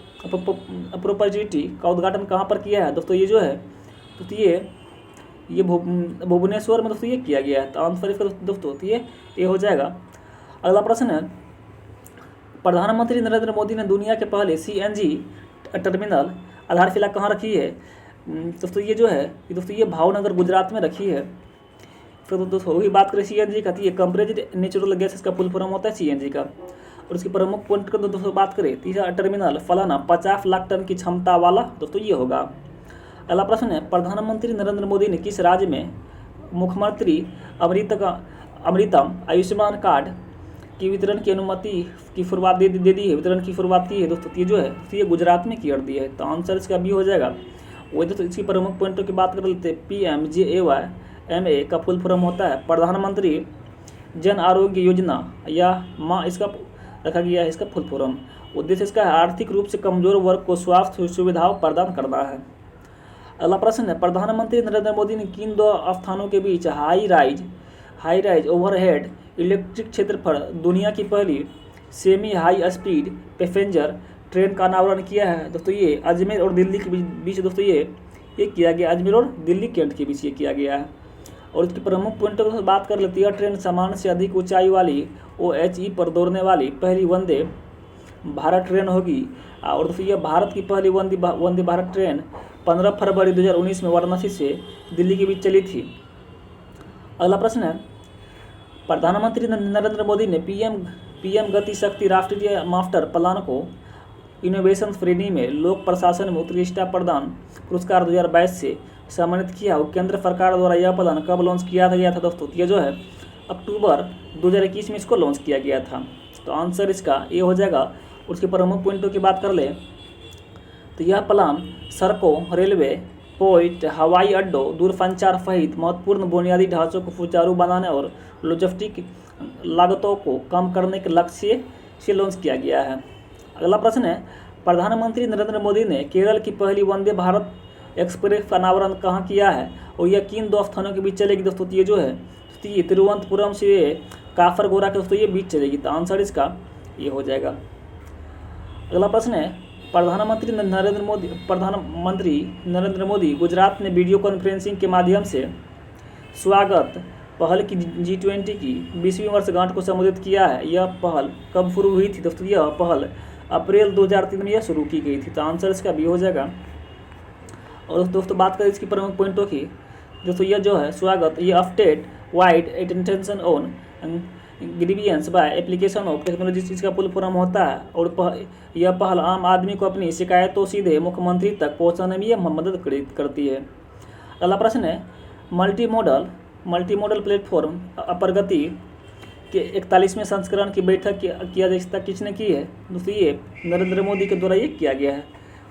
प्रोपर्टी का उद्घाटन कहाँ पर किया है? दोस्तों ये जो है तो ये भुवनेश्वर में दोस्तों ये किया गया है। तो आंसर इसका दोस्तों ये हो जाएगा। अगला प्रश्न है, प्रधानमंत्री नरेंद्र मोदी ने दुनिया के पहले CNG टर्मिनल आधारशिला कहाँ रखी है? दोस्तों ये जो है दोस्तों ये भावनगर गुजरात में रखी है। फिर दोस्तों वही बात करें CNG का, तो ये कंप्रेस्ड नेचुरल गैस इसका फुल फॉर्म होता है CNG का। और इसकी प्रमुख पॉइंट का दोस्तों बात करें तीसरा टर्मिनल फलाना 50 लाख टन की क्षमता वाला दोस्तों ये होगा। अगला प्रश्न है, प्रधानमंत्री नरेंद्र मोदी ने किस राज्य में मुख्यमंत्री अमृतम आयुष्मान कार्ड की वितरण की अनुमति की शुरुआत दे दी है, वितरण की शुरुआत की है? दोस्तों ये जो है तो ये गुजरात में कर दी है। तो आंसर इसका भी हो जाएगा। वही दोस्तों इसकी प्रमुख पॉइंटों की बात कर लेते हैं। PMJAY का फुल फॉर्म होता है प्रधानमंत्री जन आरोग्य योजना या माँ, इसका रखा गया है इसका फुल फॉर्म। उद्देश्य इसका आर्थिक रूप से कमजोर वर्ग को स्वास्थ्य सुविधाओं प्रदान करना है। अगला प्रश्न है, प्रधानमंत्री नरेंद्र मोदी ने किन दो स्थानों के बीच हाई राइज ओवरहेड इलेक्ट्रिक क्षेत्र पर दुनिया की पहली semi high speed passenger train का अनावरण किया है? दोस्तों ये अजमेर और दिल्ली के बीच दोस्तों ये किया गया। अजमेर और दिल्ली कैंट के बीच ये किया गया है। और इसकी प्रमुख पॉइंटों की बात कर लेती है। ट्रेन सामान्य से अधिक ऊंचाई वाली OHE पर दौड़ने वाली पहली वंदे भारत ट्रेन होगी। और दोस्तों यह भारत की पहली वंदे भारत ट्रेन 15 फरवरी 2019 में वाराणसी से दिल्ली के बीच चली थी। अगला प्रश्न है, प्रधानमंत्री नरेंद्र मोदी ने पीएम गति शक्ति राष्ट्रीय मास्टर प्लान को इनोवेशन श्रेणी में लोक प्रशासन में उत्कृष्टता प्रदान पुरस्कार 2022 से सम्मानित किया। और केंद्र सरकार द्वारा यह प्लान कब लॉन्च किया गया था दोस्तों? ये जो है अक्टूबर 2021 में इसको लॉन्च किया गया था। तो आंसर इसका ये हो जाएगा। उसके प्रमुख पॉइंटों की बात कर ले तो यह प्लान सड़कों, रेलवे, पोर्ट, हवाई अड्डों, दूरसंचार सहित महत्वपूर्ण बुनियादी ढांचों को सुचारू बनाने और लॉजिस्टिक लागतों को कम करने के लक्ष्य से लॉन्च किया गया है। अगला प्रश्न है, प्रधानमंत्री नरेंद्र मोदी ने केरल की पहली वंदे भारत एक्सप्रेस का अनावरण कहाँ किया है और यह किन दो स्थानों के बीच चलेगी दोस्तों? ये जो है ये तिरुवनंतपुरम से काफरगोरा के दोस्तों ये बीच चलेगी। तो आंसर इसका ये हो जाएगा। अगला प्रश्न है, प्रधानमंत्री नरेंद्र मोदी गुजरात में वीडियो कॉन्फ्रेंसिंग के माध्यम से स्वागत पहल की G20 की 20वीं वर्षगांठ को संबोधित किया है। यह पहल कब शुरू हुई थी दोस्तों? यह पहल अप्रैल 2003 में यह शुरू की गई थी। तो आंसर इसका भी हो जाएगा। और दोस्तों बात करें इसकी प्रमुख पॉइंटों की, दोस्तों यह जो है स्वागत ये update wide attention on grievance by application of technology इसका फुल फॉर्म होता है। और यह पहल आम आदमी को अपनी शिकायतों सीधे मुख्यमंत्री तक पहुंचाने में यह मदद करती है। अगला प्रश्न है, मल्टीमोडल प्लेटफॉर्म प्रगति के 41वें संस्करण की बैठक की अध्यक्षता किसने की है? दोस्तों ये नरेंद्र मोदी के द्वारा ये किया गया है।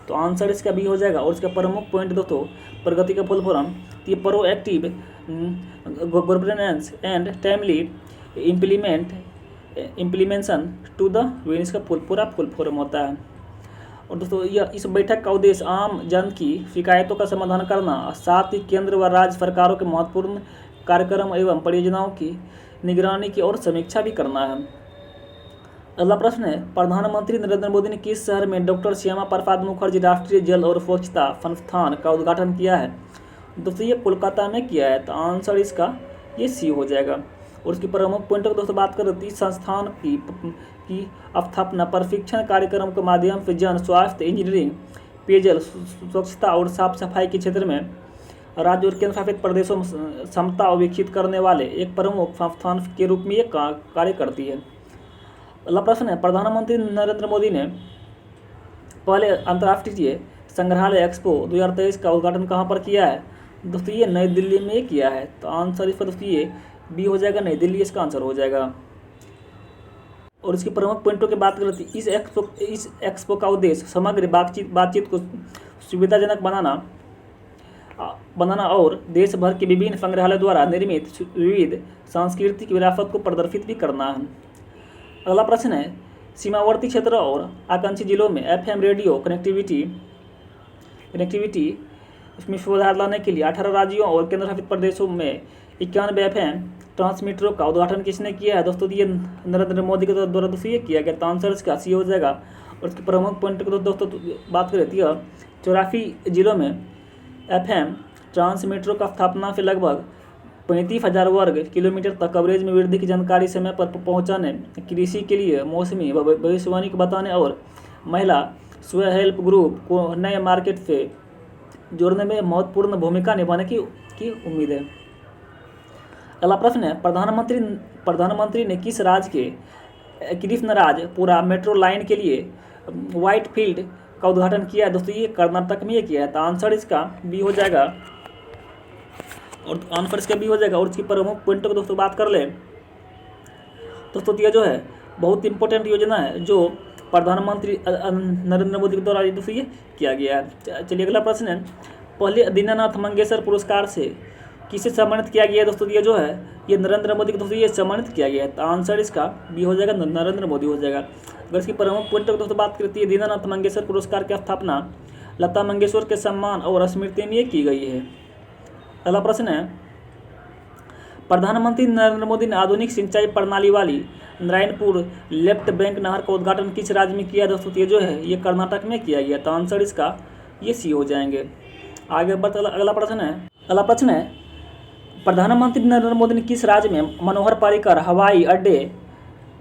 तो आंसर इसका भी हो जाएगा। और इसका प्रमुख पॉइंट दोस्तों प्रगति का फुल फॉर्म ये proactive governance and timely implementation to the win इसका पूरा फुल फॉर्म होता है। और दोस्तों यह इस बैठक का उद्देश्य आम जन की शिकायतों का समाधान करना, साथ ही केंद्र व राज्य सरकारों के महत्वपूर्ण कार्यक्रम एवं परियोजनाओं की निगरानी की और समीक्षा भी करना है। अगला प्रश्न है, प्रधानमंत्री नरेंद्र मोदी ने किस शहर में डॉक्टर श्यामा प्रसाद मुखर्जी राष्ट्रीय जल और स्वच्छता संस्थान का उद्घाटन किया है? दोस्तों ये कोलकाता में किया है। तो आंसर इसका ये सी हो जाएगा। और इसकी प्रमुख पॉइंटों की दोस्तों बात करें तो इस संस्थान की स्थापना प्रशिक्षण कार्यक्रम के माध्यम से जन स्वास्थ्य, इंजीनियरिंग, पेयजल, स्वच्छता और साफ सफाई के क्षेत्र में राज्य और केंद्र शासित प्रदेशों में क्षमता विकसित करने वाले एक प्रमुख संस्थान के रूप में ये कार्य करती है। अगला प्रश्न है, प्रधानमंत्री नरेंद्र मोदी ने पहले अंतर्राष्ट्रीय संग्रहालय एक्सपो 2023 का उद्घाटन कहाँ पर किया है? दोस्तों ये नई दिल्ली में किया है। तो आंसर इसका दोस्तों ये बी हो जाएगा, नई दिल्ली इसका आंसर हो जाएगा। और इसकी प्रमुख पॉइंटों की बात करें तो इस एक्सपो का उद्देश्य समग्र बातचीत को सुविधाजनक बनाना और देश भर के विभिन्न संग्रहालय द्वारा निर्मित विविध सांस्कृतिक विरासत को प्रदर्शित भी करना है। अगला प्रश्न है, सीमावर्ती क्षेत्र और आकांक्षी जिलों में FM रेडियो कनेक्टिविटी इसमें सुधार लाने के लिए 18 राज्यों और केंद्र शासित प्रदेशों में 91 FM ट्रांसमीटरों का उद्घाटन किसने किया है? दोस्तों ये नरेंद्र मोदी के द्वारा दोस्तों ये किया गया। तो आंसर इसका सी हो जाएगा। और इसके प्रमुख पॉइंट की दोस्तों बात करें तो 84 जिलों में FM ट्रांसमीटरों का स्थापना से लगभग 35,000 वर्ग किलोमीटर तक कवरेज में वृद्धि की जानकारी समय पर पहुंचाने, कृषि के लिए मौसमी भविष्यवाणी को बताने और महिला स्व हेल्प ग्रुप को नए मार्केट से जोड़ने में महत्वपूर्ण भूमिका निभाने की उम्मीद है। अगला प्रश्न है, प्रधानमंत्री ने किस राज्य के कृष्णराजपुरा मेट्रो लाइन के लिए व्हाइट फील्ड का उद्घाटन किया है? दोस्तों ये कर्नाटक में ये किया है। तो आंसर इसका बी हो जाएगा। और आंसर इसका भी हो जाएगा। और इसकी प्रमुख पॉइंटों की दोस्तों बात कर ले दोस्तों ये जो है बहुत इंपॉर्टेंट योजना है जो प्रधानमंत्री नरेंद्र मोदी के द्वारा दोस्तों ये किया गया है। चलिए अगला प्रश्न है, पहले दीनानाथ मंगेशकर पुरस्कार से किसे सम्मानित किया गया है? दोस्तों ये जो है ये नरेंद्र मोदी को दोस्तों ये सम्मानित किया गया है। तो आंसर इसका बी हो जाएगा, नरेंद्र मोदी हो जाएगा। अगर इसकी प्रमुख पॉइंटों की दोस्तों बात करती है, दीनानाथ मंगेशकर पुरस्कार की स्थापना लता मंगेशकर के सम्मान और स्मृति में की गई है। अगला प्रश्न है, प्रधानमंत्री नरेंद्र मोदी ने आधुनिक सिंचाई प्रणाली वाली नारायणपुर लेफ्ट बैंक नहर का उद्घाटन किस राज्य में किया? दोस्तों ये जो है ये कर्नाटक में किया गया। तो आंसर इसका ये सी हो जाएंगे। आगे बढ़ अगला प्रश्न है, प्रधानमंत्री नरेंद्र मोदी ने किस राज्य में मनोहर पर्रिकर हवाई अड्डे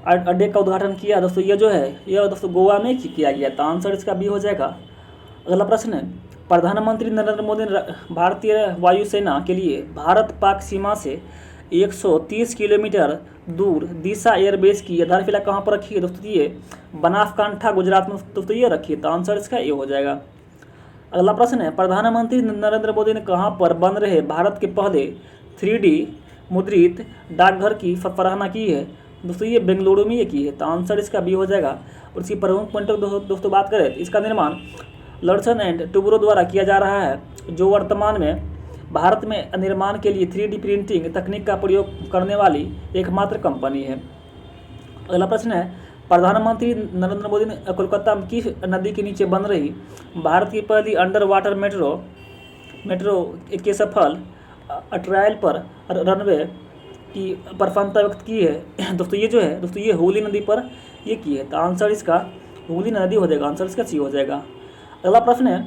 अड्डे का उद्घाटन किया? दोस्तों ये जो है यह दोस्तों गोवा में किया गया। तो आंसर इसका बी हो जाएगा। अगला प्रश्न है, प्रधानमंत्री नरेंद्र मोदी ने भारतीय वायुसेना के लिए भारत पाक सीमा से 130 किलोमीटर दूर दिशा एयरबेस की आधारशिला कहाँ पर रखी है? दोस्तों ये बनासकांठा गुजरात में दोस्तों ये रखी है। तो आंसर इसका ए हो जाएगा। अगला प्रश्न है, प्रधानमंत्री नरेंद्र मोदी ने कहाँ पर बन रहे भारत के पहले 3D मुद्रित डाकघर की सराहना की है? दोस्तों ये बेंगलुरु में ये की है। तो आंसर इसका बी हो जाएगा। और इसकी प्रमुख पॉइंट दोस्तों बात करें तो इसका निर्माण लर्सन एंड टुब्रो द्वारा किया जा रहा है, जो वर्तमान में भारत में निर्माण के लिए 3D प्रिंटिंग तकनीक का प्रयोग करने वाली एकमात्र कंपनी है। अगला प्रश्न है, प्रधानमंत्री नरेंद्र मोदी ने कोलकाता में किस नदी के नीचे बन रही भारत की पहली अंडर वाटर मेट्रो के सफल ट्रायल पर रनवे की प्रसन्नता व्यक्त की है? दोस्तों ये जो है दोस्तों ये हुगली नदी पर ये की है। तो आंसर इसका हुगली नदी हो जाएगा। आंसर इसका सी हो जाएगा। अगला प्रश्न है,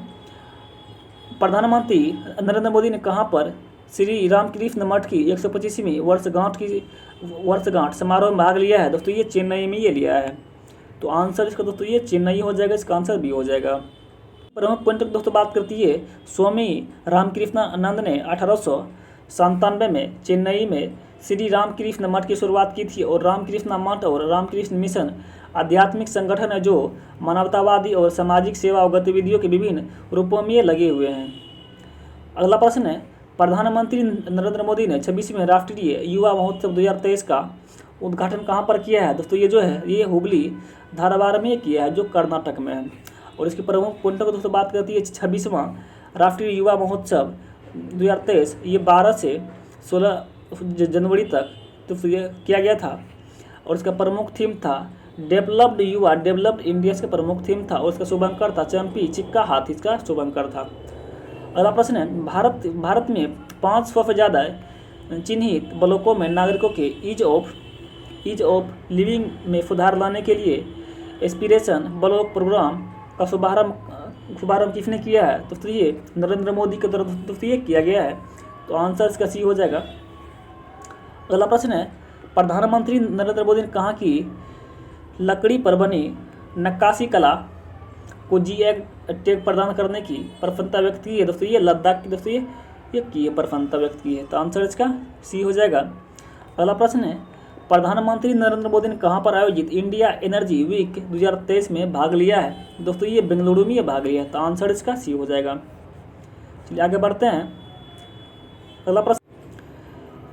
प्रधानमंत्री नरेंद्र मोदी ने कहाँ पर श्री रामकृष्ण मठ की 125वीं वर्षगांठ समारोह में भाग लिया है? दोस्तों ये चेन्नई में ये लिया है। तो आंसर इसका दोस्तों ये चेन्नई हो जाएगा। इसका आंसर बी हो जाएगा। प्रमुख पॉइंट दोस्तों बात करती है, स्वामी रामकृष्णानंद ने 1897 में चेन्नई में श्री रामकृष्ण मठ की शुरुआत की थी। और रामकृष्ण मठ और रामकृष्ण मिशन आध्यात्मिक संगठन है जो मानवतावादी और सामाजिक सेवा और गतिविधियों के विभिन्न रूपों में लगे हुए हैं। अगला प्रश्न है, प्रधानमंत्री नरेंद्र मोदी ने 26वें राष्ट्रीय युवा महोत्सव 2023 का उद्घाटन कहाँ पर किया है? दोस्तों ये जो है ये हुबली धारवाड़ में किया है, जो कर्नाटक में है। और इसकी प्रमुख पॉइंटों को दोस्तों बात करती है, 26वां राष्ट्रीय युवा महोत्सव 2023 ये 12 से 16 जनवरी तक तो किया गया था। और इसका प्रमुख थीम था डेवलप्ड युवा डेवलप्ड इंडिया, इसका प्रमुख थीम था। और इसका शुभंकर था चंपी चिक्का हाथी, इसका शुभंकर था। अगला प्रश्न है, भारत में 500 से ज़्यादा चिन्हित ब्लॉकों में नागरिकों के ईज ऑफ लिविंग में सुधार लाने के लिए एस्पिरेशन ब्लॉक प्रोग्राम का शुभारंभ किसने किया है? दोस्तों ये नरेंद्र मोदी के द्वारा दोस्तों ये किया गया है। तो आंसर इसका सी हो जाएगा। अगला प्रश्न है, प्रधानमंत्री नरेंद्र मोदी ने कहा कि लकड़ी पर बनी नक्काशी कला को टैग प्रदान करने की प्रसन्नता व्यक्त की है? दोस्तों ये लद्दाख की दोस्तों ये की है, प्रसन्नता व्यक्त की है। तो आंसर इसका सी हो जाएगा। अगला प्रश्न है, प्रधानमंत्री नरेंद्र मोदी ने कहाँ पर आयोजित इंडिया एनर्जी वीक 2023 में भाग लिया है? दोस्तों ये बेंगलुरु में ये भाग लिया है। तो आंसर इसका सी हो जाएगा। चलिए आगे बढ़ते हैं। अगला प्रश्न,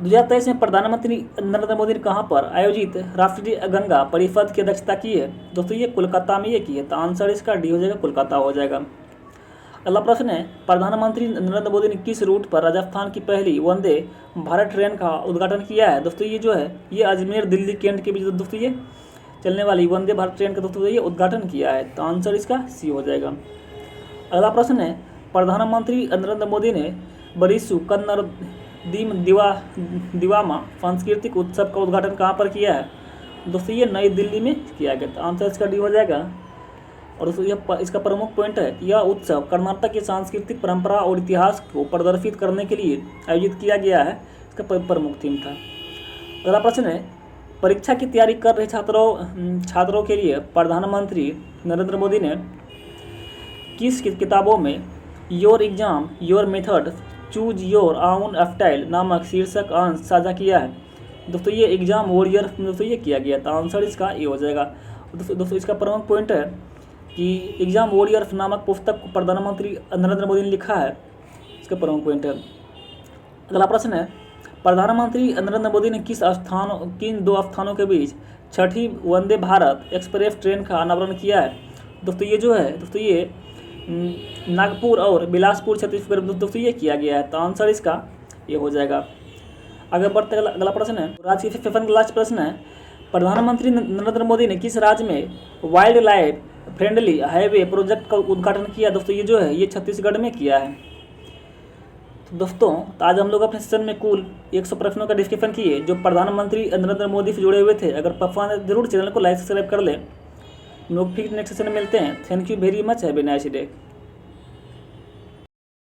2023 में प्रधानमंत्री नरेंद्र मोदी ने कहाँ पर आयोजित राष्ट्रीय गंगा परिषद की अध्यक्षता की है? दोस्तों ये कोलकाता में ये की है। तो आंसर इसका डी हो जाएगा, कोलकाता हो जाएगा। अगला प्रश्न है, प्रधानमंत्री नरेंद्र मोदी ने किस रूट पर राजस्थान की पहली वंदे भारत ट्रेन का उद्घाटन किया है? दोस्तों ये जो है ये अजमेर दिल्ली कैंट के बीच दोस्तों ये चलने वाली वंदे भारत ट्रेन का दोस्तों ये उद्घाटन किया है। तो आंसर इसका सी हो जाएगा। अगला प्रश्न है, प्रधानमंत्री नरेंद्र मोदी ने बरिसु कन्नड़ दिवामा सांस्कृतिक उत्सव का उद्घाटन कहाँ पर किया है? दोस्तों ये नई दिल्ली में किया गया। तो आंसर इसका डी हो जाएगा। और दोस्तों यह इसका प्रमुख पॉइंट है कि यह उत्सव कर्नाटक की सांस्कृतिक परंपरा और इतिहास को प्रदर्शित करने के लिए आयोजित किया गया है, इसका प्रमुख थीम था। अगला प्रश्न है, परीक्षा की तैयारी कर रहे छात्रों के लिए प्रधानमंत्री नरेंद्र मोदी ने किस किताबों में your exam your method choose your own style नामक शीर्षक अंश साझा किया है? दोस्तों ये एग्जाम वॉरियर दोस्तों ये किया गया। तो आंसर इसका ए हो जाएगा। दोस्तों इसका प्रमुख पॉइंट है कि एग्जाम वॉरियर्स नामक पुस्तक को प्रधानमंत्री नरेंद्र मोदी ने लिखा है, इसका प्रमुख पॉइंट है। अगला प्रश्न है, प्रधानमंत्री नरेंद्र मोदी ने किन दो स्थानों के बीच 6ठी वंदे भारत एक्सप्रेस ट्रेन का अनावरण किया है? दोस्तों ये जो है दोस्तों ये नागपुर और बिलासपुर छत्तीसगढ़ दोस्तों ये किया गया है। तो आंसर इसका ये हो जाएगा। आगे बढ़ते अगला प्रश्न है, राज्य के सेशन का लास्ट प्रश्न है, प्रधानमंत्री नरेंद्र मोदी ने किस राज्य में wild life friendly highway project का उद्घाटन किया? दोस्तों ये जो है ये छत्तीसगढ़ में किया है। तो दोस्तों आज हम लोग अपने सेशन में कुल 100 प्रश्नों का डिस्कशन किए जो प्रधानमंत्री नरेंद्र मोदी से जुड़े हुए थे। अगर पसंद है जरूर चैनल को लाइक सब्सक्राइब कर लें। हम लोग फिर नेक्स्ट सेशन में मिलते हैं। Thank you very much, have a nice day.